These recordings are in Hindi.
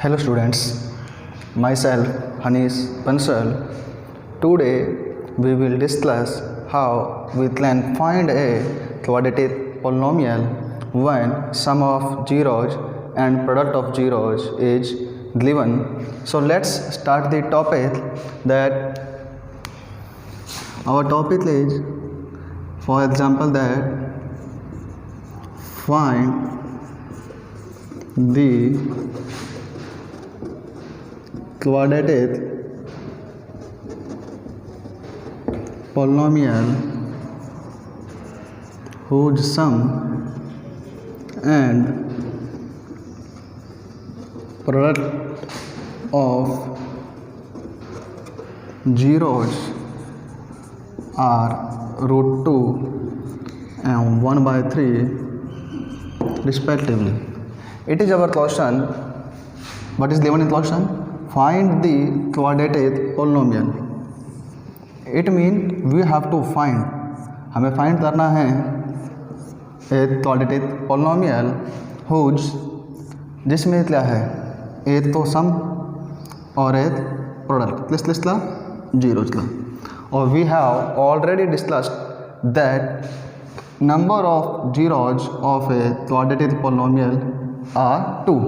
Hello students, myself Hanish Bansal. Today we will discuss how we can find a quadratic polynomial when sum of zeros and product of zeros is given. So let's start the topic. That our topic is, for example, that find the quadratic polynomial whose sum and product of zeros are root 2 and 1/3 respectively. It is our question. What is given in question? Find the quadratic polynomial. It means we have to find, हमें find करना है एक quadratic polynomial whose, जिसमें क्या है, एक तो सम और एक प्रोडक्ट लिस्ट ला जीरोज ला. और we have already discussed that number of zeros of a quadratic polynomial are 2.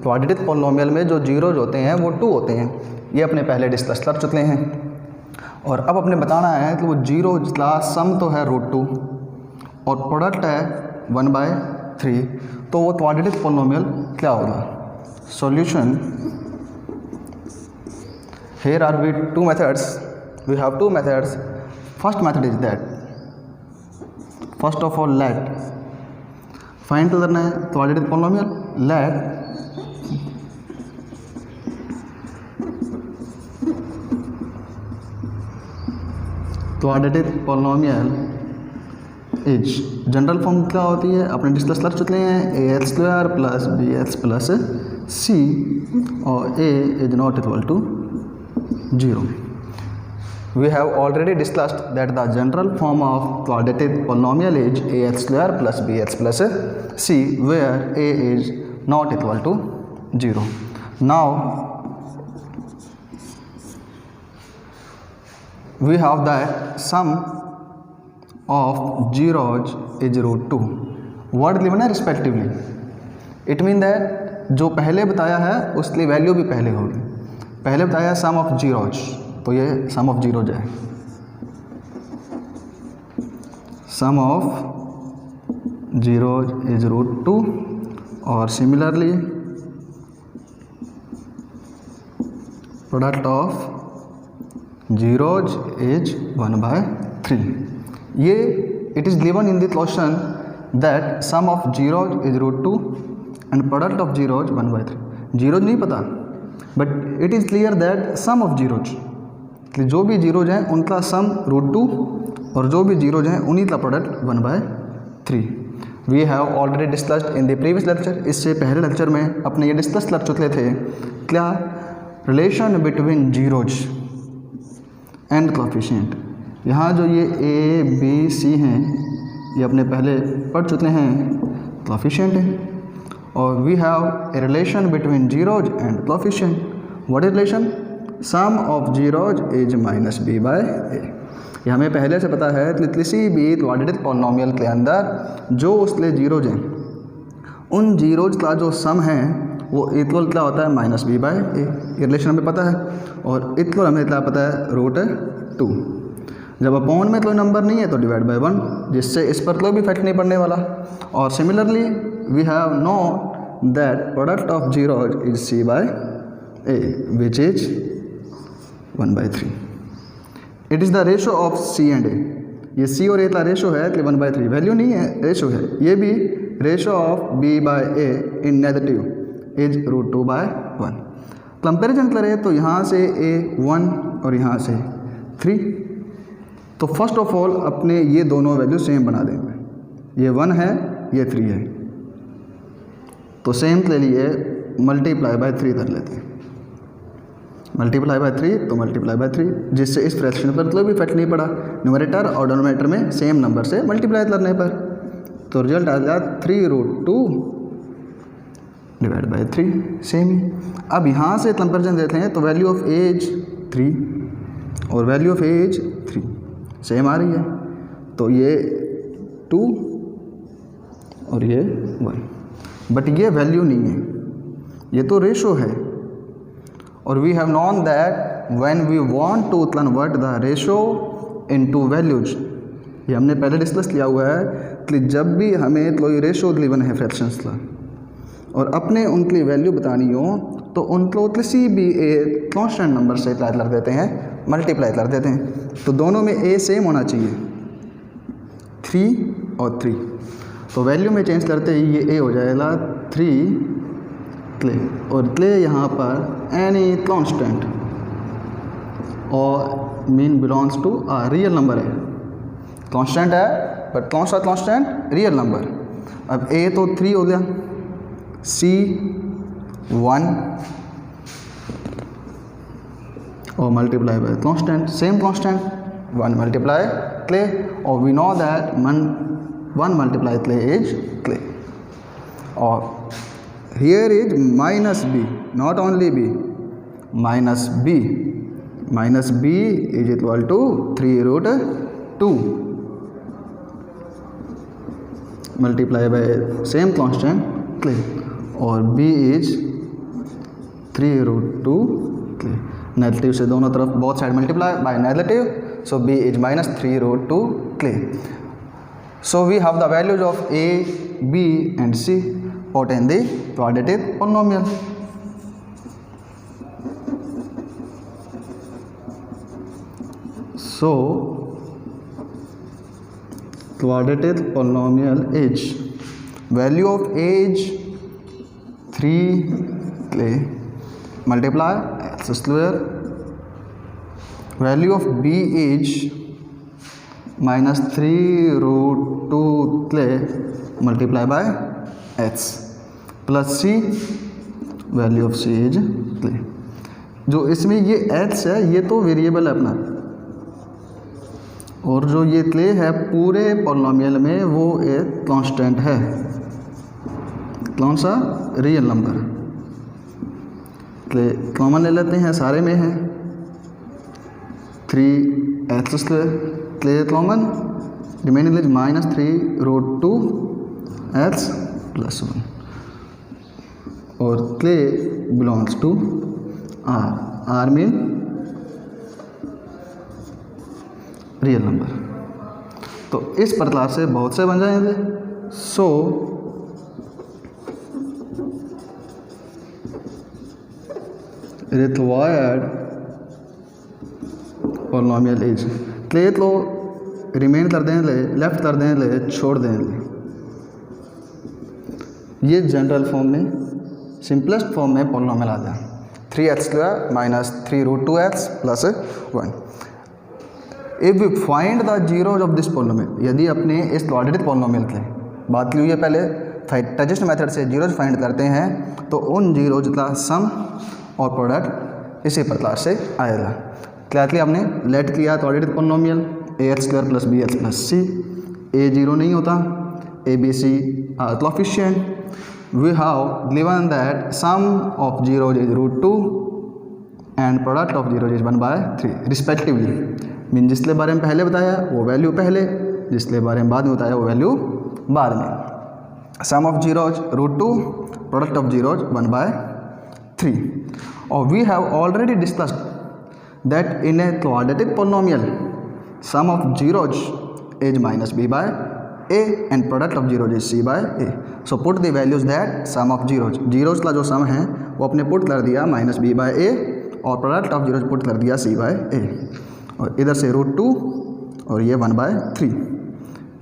Quadratic polynomial में जो जीरोज होते हैं वो 2 होते हैं. ये अपने पहले डिस्कस कर चुके हैं. और अब अपने बताना है कि वो जीरोज का सम तो है रूट 2 और प्रोडक्ट है 1/3. तो वो क्वाड्रेटिक पोलिनोमियल क्या होगा? Solution. Here are we two methods. We have two methods. First method is that, first of all, let find तो करना है quadratic polynomial. Let quadratic polynomial is, general form क्या होती है अपने डिस्कस कर चुके हैं, ax² plus bx plus c और a is not equal to 0. We have already discussed that the general form of quadratic polynomial is ax² plus bx plus c, where a is not equal to 0. Now we have that sum of zeros is root 2. What given है respectively. It means that जो पहले बताया है उसकी वैल्यू भी पहले होगी. पहले बताया sum of zeros, तो ये सम ऑफ जीरोज है. Sum of zeros is root 2 और similarly product of zeros is 1/3. ये it is given in the question that sum of zeros is root 2 and product of zeros 1/3. Zeros नहीं पता, but it is clear that sum of zeros, जो भी जीरोज हैं उनका सम रूट 2 और जो भी जीरोज हैं उन्हीं का product 1/3. We have already discussed in the previous lecture. इससे पहले लेक्चर में अपने ये डिस्कस कर चुके थे क्या, relation between zeros and coefficient. यहाँ जो ये ए बी सी हैं ये अपने पहले पढ़ चुके हैं, कोएफिशिएंट है. और we have a relation between zeros and coefficient. What is relation? Sum of zeros is minus b/a. ये हमें पहले से पता है कि किसी भी क्वाड्रेटिक पोलिनोमियल के अंदर जो उसके जीरोज हैं उन जीरोज का जो सम है वो इक्वल क्या होता है, -b/a. ये रिलेशन हमें पता है. और इक्वल हमें क्या पता है, रूट 2. जब अपॉन में कोई नंबर नहीं है तो डिवाइड बाय 1, जिससे इस पर कोई भी इफेक्ट नहीं पड़ने वाला. और similarly we have know that product of zeros is c/a which is 1/3. It is the ratio of c and a. ये c और a का रेशो है कि 1/3 वैल्यू नहीं है, रेशो है. ये भी ratio of b/a in negative is root 2/1. Comparison करें तो यहाँ से a 1 और यहाँ से 3. तो फर्स्ट ऑफ ऑल अपने ये दोनों वैल्यू सेम बना देंगे. ये 1 है, ये 3 है, तो सेम के लिए मल्टीप्लाई बाय 3 कर लेते हैं. मल्टीप्लाई बाय 3 तो मल्टीप्लाई बाय 3, जिससे इस फ्रैक्शन पर कोई भी इफेक्ट नहीं पड़ा. न्यूमरेटर और डिनोमिनेटर में सेम नंबर से मल्टीप्लाई करने पर तो रिजल्ट आ गया 3√2 डिवाइड बाई 3 सेम ही। अब यहाँ से कंपेरिजन देते हैं तो वैल्यू ऑफ एज 3 और वैल्यू ऑफ एज 3 सेम आ रही है, तो ये 2 और ये 1, बट ये वैल्यू नहीं है, ये तो रेशो है। और we have known that when we want to convert the ratio into values, ये हमने पहले डिस्कस किया हुआ है कि जब भी हमें कोई रेशो गिवन है फ्रैक्शंस का और अपने उनकी वैल्यू बतानी हो तो उनको किसी भी एक कांस्टेंट नंबर से क्या कर देते हैं, मल्टीप्लाई कर देते हैं। तो दोनों में ए सेम होना चाहिए, 3 और 3, तो वैल्यू में चेंज करते ही ये ए हो जाएगा 3 क्ले, और क्ले यहाँ पर एनी कांस्टेंट और mean belongs to real number है, कांस्टेंट है बट कौन सा कांस्टेंट, रियल नंबर। अब ए तो 3 हो गया, सी 1 और multiply by constant, same constant 1 multiply क्ले, और वी नो दैट 1 मल्टीप्लाई क्ले इज क्ले। और here is minus b, not only b, minus b is equal to 3 root 2 multiply by same constant clay, और b is 3 root 2 clay। Negative से दोनों तरफ both side multiply by negative, so b is minus 3 root 2 clay। So we have the values of a, b and c put in the quadratic polynomial। So quadratic polynomial is value of age 3 clay multiply x square, value of b is minus 3 root 2 clay multiply by x plus c, value of c is clay. जो इसमें ये x है ये तो वेरिएबल है अपना, और जो ये क्ले है पूरे पॉलिनोमियल में वो एक कांस्टेंट है, कौन सा, रियल नंबर। क्ले कॉमन ले लेते हैं, सारे में है 3x square, clay common, remaining is minus 3 root 2 x plus 1, और clay belongs to R mean real number. तो इस प्रकार से बहुत से बन जाएंगे। So required polynomial is, clay तो रिमेन कर देंगे, लेफ्ट कर देंगे, छोड़ देंगे, ये जनरल फॉर्म में सिंपलेस्ट फॉर्म में पॉलिनोमियल आ जाए 3x square minus 3 root 2x plus 1। If we find the zeros of this polynomial, यदि अपने इस क्वाड्रेटिक पॉलिनोमियल की बात की हुई है पहले, फैक्टराइजेशन मेथड से जीरोज फाइंड करते हैं तो उन जीरोज का सम और प्रोडक्ट इसी प्रकार से आएगा। क्लियरली हमने लेट किया quadratic polynomial ax square plus bx plus c, a zero नहीं होता, a b c are coefficient. We have given that sum of zeros is root 2 and product of zeros is 1 by 3 respectively। Mean जिसके बारे में पहले बताया वो वैल्यू पहले, जिसके बारे में बाद में बताया वो वैल्यू बाद में। Sum of zeros root 2, product of zeros 1 by 3। और we have already discussed that in a quadratic polynomial sum of zeros is minus b by a and product of zeros is c by a। so put the values that sum of zeros का जो सम है वो अपने पुट कर दिया माइनस b by a और प्रोडक्ट ऑफ जीरोज पुट कर दिया c by a, और इधर से रूट 2 और ये 1 by 3।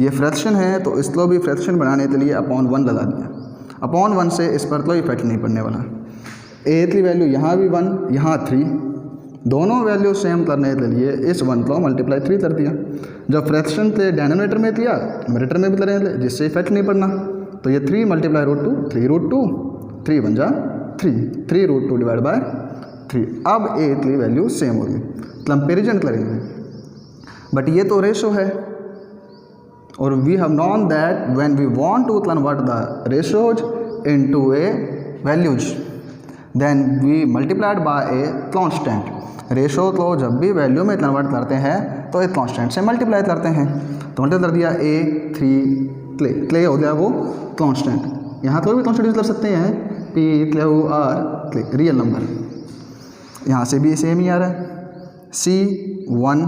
ये फ्रैक्शन है तो इसको भी फ्रैक्शन बनाने के लिए अपॉन 1 लगा दिया, अपॉन 1 से इस पर कोई इफेक्ट नहीं पड़ने वाला। a की वैल्यू यहाँ भी 1 यहाँ 3, दोनों वैल्यू सेम करने के लिए इस 1 को मल्टीप्लाई 3 कर दिया। जब फ्रैक्शन थे डिनोमिनेटर में किया न्यूमरेटर में भी करेंगे जिससे इफेक्ट नहीं पड़ना, तो ये 3 मल्टीप्लाई रूट 2, 3 रूट 2, 3 बन जा 3 रूट 2 डिवाइड बाय 3। अब a की वैल्यू सेम होगी, कंपेरिजन करेंगे, बट ये तो रेशो है और we have known that when we want to convert the ratios into a values then we multiplied by a constant. Ratio तो जब भी वैल्यू में कन्वर्ट करते हैं तो एक कांस्टेंट से मल्टीप्लाई करते हैं। तो मल्टीप्लाई कर दिया A3 क्ले, क्ले हो गया वो कांस्टेंट। यहाँ तो भी कांस्टेंट यूज कर सकते हैं, P-Q-R क्ले रियल नंबर। यहाँ से भी सेम ही आ रहा है, C1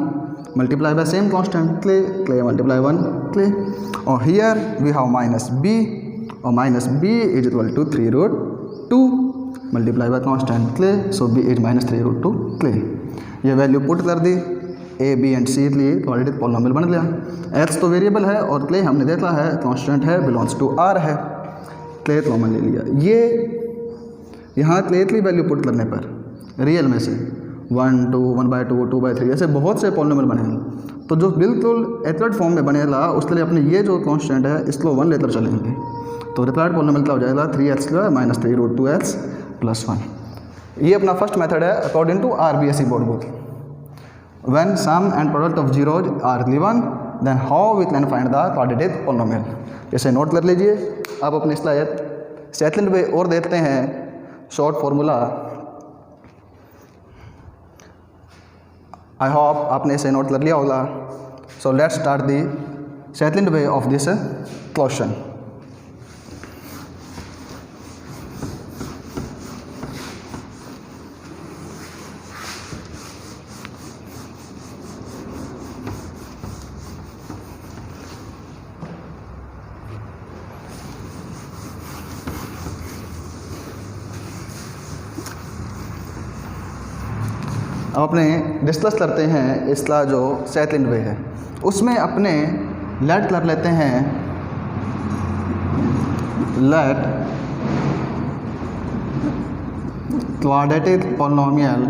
multiply by same constant क्ले, क्ले मल्टीप्लाई 1 क्ले। और here we have minus B, और minus B is equal to 3√2 multiply by constant क्ले, सो B इज माइनस 3√2 क्ले। ये वैल्यू पुट कर दी A, B एंड C लिए तो ऑलरेडी पॉलिनोमियल बन गया। X तो वेरिएबल है और क्ले हमने देखा है कांस्टेंट है, बिलोंग्स टू R है, क्ले कॉमन ले लिया। ये यहाँ क्ले की वैल्यू पुट करने पर रियल में से 1, 2, 1/2, 2/3 ऐसे बहुत से पॉलिनोमियल बनेंगे। तो जो बिल्कुल एक्यूरेट फॉर्म में बनेगा उसके लिए अपने ये जो कांस्टेंट है इसको 1 लेकर चलेंगे। तो रिप्लाइड पॉलिनोमियल क्या हो जाएगा, 3x² माइनस 3√2x प्लस 1। ये अपना फर्स्ट मेथड है according to RBSE board book. When sum and product of zeros are given then how we can find the quadratic polynomial. जैसे नोट कर लीजिए। आप अपनी स्लाइड सेकंड वे और देखते हैं शॉर्ट फॉर्मूला। आई होप आपने इसे नोट कर लिया होगा। So let's start the second way of this question. अब अपने डिस्कस करते हैं इसका जो सेकंड वे है, उसमें अपने लेट कर लेते हैं let quadratic polynomial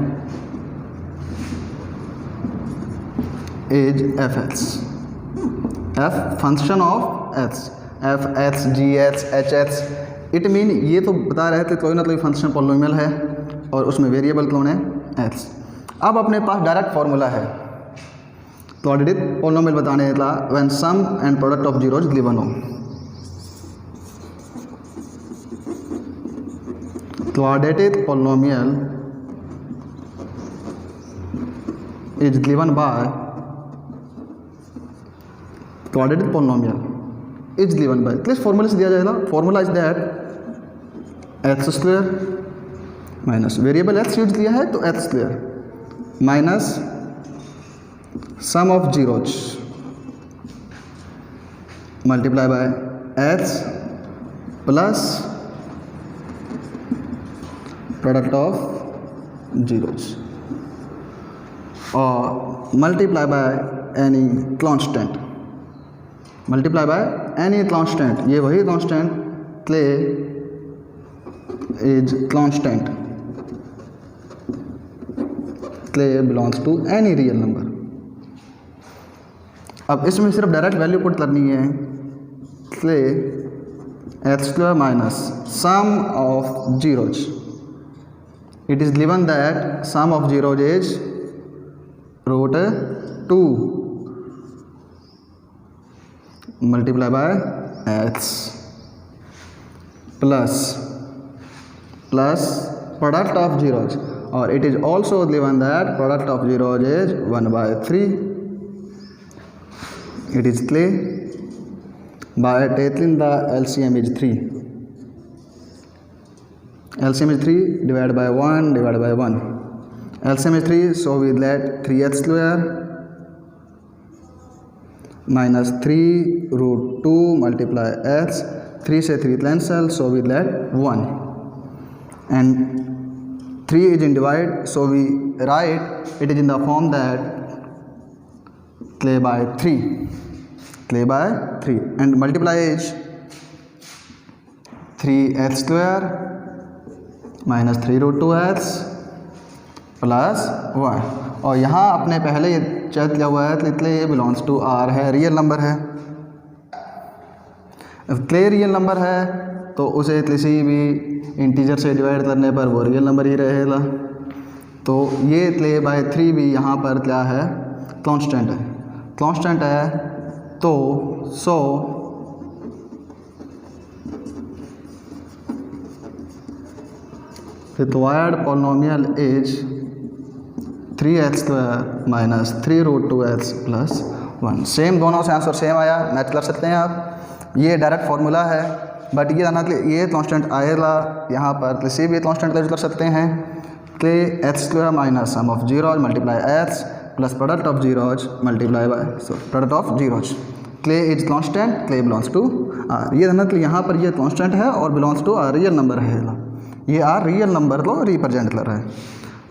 is f(x), f function of x, f(x), g(x), h(x). It mean ये तो बता रहे थे कोई ना कोई फंक्शन पॉलिनोमियल है और उसमें वेरिएबल कौन है, x। अब अपने पास डायरेक्ट फार्मूला है क्वाड्रेटिक पॉलिनोमियल बताने का, when sum and product of zeros given हो। Quadratic polynomial is given by, quadratic polynomial is given by, किस फॉर्मूले से दिया जाएगा, formula is that x² minus variable x use किया है तो x² minus sum of zeros multiply by x plus product of zeros और multiply by any constant, multiply by any constant. ये वही constant clay is constant, clay belongs to any real number. अब इसमें सिर्फ डायरेक्ट वैल्यू पुट करनी है, clay x² minus sum of zeros. It is given that sum of zeros is √2 multiply by x plus product of zeros, और it is also given that product of zeros is 1/3. It is clear by taking the LCM is 3. LCM is 3 divided by 1 divided by 1. LCM is 3, so we let 3x² minus 3√2 multiply x. 3 से 3 cancel, so we let 1. And 3 is in divide, so we write it is in the form that clay by 3 and multiply is 3x² minus 3√2x plus 1। और यहाँ आपने पहले ये चेक किया हुआ है तो इसलिए ये बिलोंग्स टू R है, रियल नंबर है। अब क्ले रियल नंबर है तो उसे किसी भी इंटीजर से डिवाइड करने पर वो रियल नंबर ही रहेगा। तो ये क्ले बाय 3 भी यहाँ पर क्या है, कांस्टेंट है, कांस्टेंट है। तो required polynomial is 3x² minus 3√2x plus 1। Same दोनों से आंसर सेम आया, मैच कर सकते हैं आप। ये डायरेक्ट फार्मूला है, बट ये जाना कि ये कांस्टेंट आएगा यहाँ पर, किसी भी कांस्टेंट यूज कर सकते हैं कि x² minus sum of zeros multiply x plus product of zeros multiply by product of zeros. Clay is constant, clay belongs to R. ये जाना कि यहाँ पर ये कांस्टेंट है और belongs to R real number है, ये आर रियल नंबर को रिप्रेजेंट कर रहा है।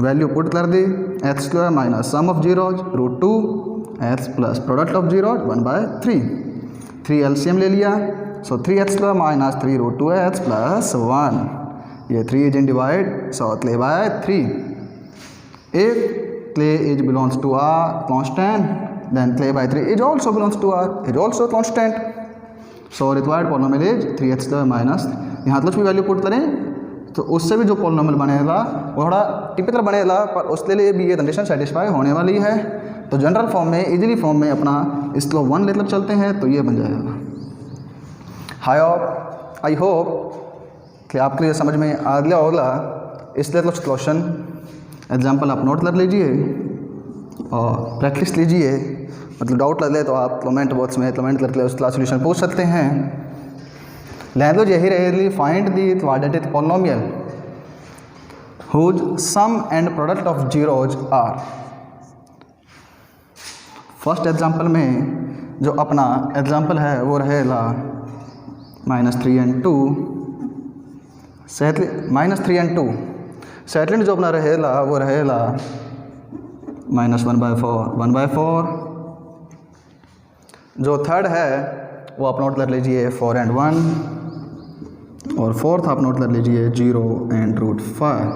वैल्यू पुट कर दी, x² minus sum of zeros √2x plus product of zeros 1/3। 3 LCM ले लिया, सो 3x² माइनस 3√2x प्लस 1। ये 3 is in divide, so clay by 3। If clay is belongs to R constant, then clay by 3 is also belongs to R, is also constant. So required polynomial is 3x² minus, यहाँ तक भी वैल्यू पुट करें तो उससे भी जो पॉलिनोमियल बनेगा वो थोड़ा टिपिकल बनेगा, पर उसके लिए भी ये कंडीशन सेटिस्फाई होने वाली है। तो जनरल फॉर्म में, इजीली फॉर्म में अपना इसको 1 लेकर चलते हैं तो ये बन जाएगा। आई होप कि आपके लिए समझ में आ गया होगा। इसलिए कुछ क्वेश्चन एग्जाम्पल आप नोट कर लीजिए और प्रैक्टिस लीजिए। मतलब डाउट लगे तो आप कमेंट बॉक्स में कमेंट करके उसका सोल्यूशन पूछ सकते हैं। लैंग्वेज यही रहेगी, find the quadratic polynomial whose sum and product of zeros are. First example में जो अपना एग्जांपल है वो रहेगा -3 and 2। -3 and 2। सेकेंड जो अपना रहेगा वो रहेगा -1/4। जो थर्ड है वो आप नोट कर लीजिए 4 and 1, और फोर्थ आप नोट कर लीजिए 0 and √5।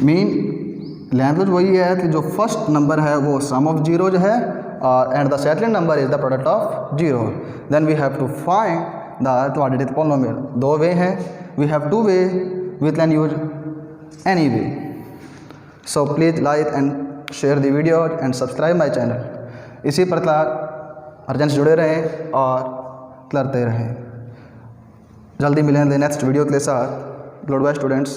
मीन लैंग्वेज वही है कि जो फर्स्ट नंबर है वो सम ऑफ जीरोज है और and the second number is the product of zero. Then we have to find the quadratic polynomial. 2 way हैं, we have 2 way, we can use any way. So please like and share the video and subscribe my channel. इसी प्रकार अर्जेंट जुड़े रहें और करते रहें। जल्दी मिलेंगे नेक्स्ट वीडियो के साथ। Goodbye students.